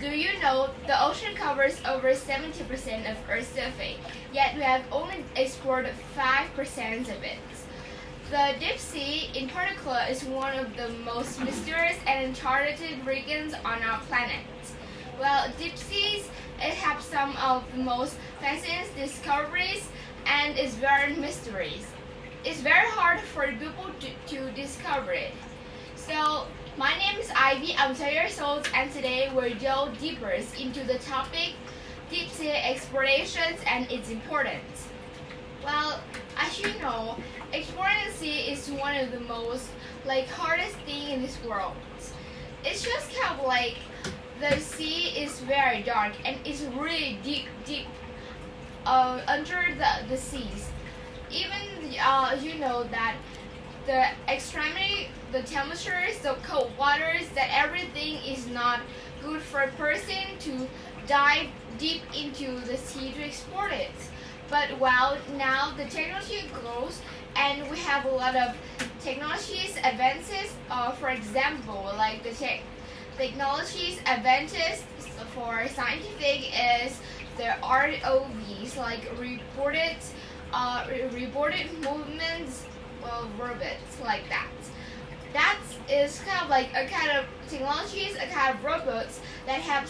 Do you know the ocean covers over 70% of Earth's surface, yet we have only explored 5% of it. The deep sea, in particular, is one of the most mysterious and uncharted regions on our planet. Well, deep seas, it have some of the most fascinating discoveries and is very mysterious. It's very hard for people to discover it. So, my name is Ivy, I'm 10 years old, and today we'll delve deeper into the topic deep sea explorations and its importance. Well, as you know, exploring the sea is one of the most hardest thing in this world. It's just kind of like the sea is very dark and it's really deep under the seas. Even you know that the extremity, the temperatures, the cold waters, that everything is not good for a person to dive deep into the sea to explore it. But well, now the technology grows and we have a lot of technologies advances. For example, like the technologies advances for scientific is the ROVs, like reported movements of robots, like that. That is kind of like a kind of technologies, a kind of robots that have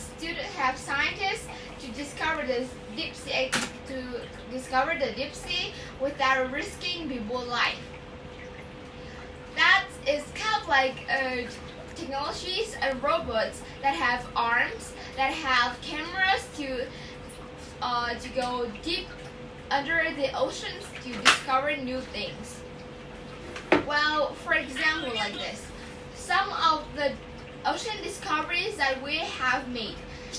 scientists to discover the deep sea without risking people's life. That is kind of like technologies and robots that have arms, that have cameras to go deep under the oceans to discover new things. Well, for example, like this, some of the ocean discoveries that we have made,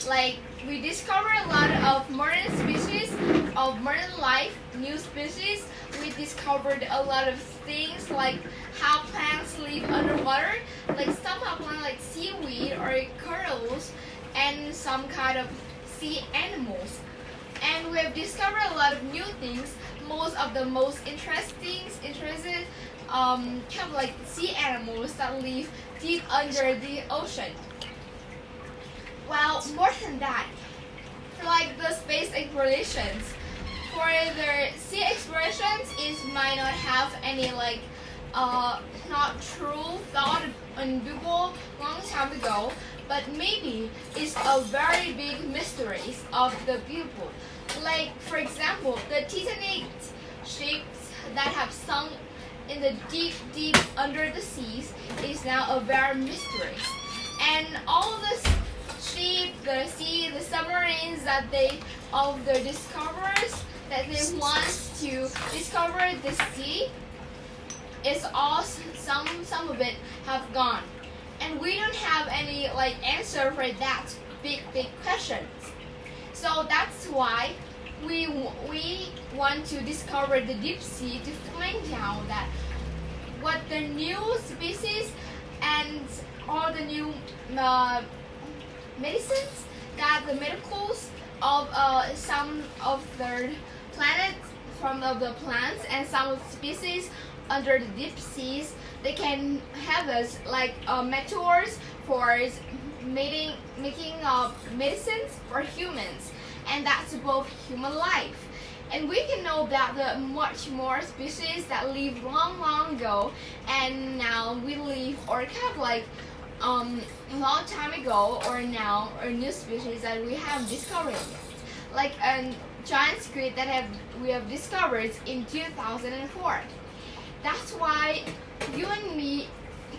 like we discovered a lot of modern species of marine life, new species. We discovered a lot of things like how plants live underwater, like some have plants like seaweed or corals, and some kind of sea animals. And we have discovered a lot of new things. Most of the most interesting kind of like sea animals that live deep under the ocean. Well, more than that, for like the space explorations, for the sea explorations, it might not have any not true thought on people long time ago, but maybe it's a very big mystery of the people. Like for example, the Titanic ships that have sunk in the deep under the seas is now a very mystery. And all the ships, the sea, the submarines that of the discoverers that they want to discover the sea, is all some of it have gone. And we don't have any answer for that big questions. So that's why we want to discover the deep sea to find out that what the new species and all the new medicines, that the medicals of some of the planets, from the plants and some of the species under the deep seas, they can have us meteors for making medicines for humans, and that's both human life. And we can know that the much more species that lived long ago, and now we live or kind of a long time ago, or now or new species that we have discovered, like a giant squid that we have discovered in 2004. That's why you and me,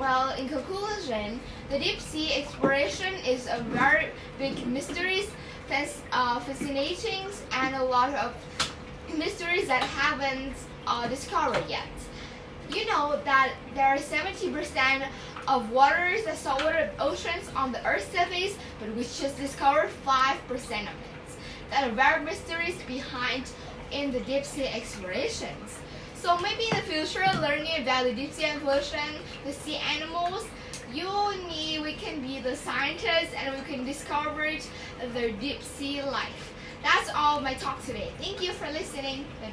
well, in conclusion, the deep sea exploration is a very big mysteries, fascinating, and a lot of mysteries that haven't discovered yet. You know that there are 70% of waters, the saltwater oceans on the Earth's surface, but we just discovered 5% of it. There are very mysteries behind in the deep sea explorations. So maybe in the future, learning about the deep sea exploration, the sea animals, you and me, we can be the scientists and we can discover the deep sea life. That's all my talk today. Thank you for listening. Bye-bye.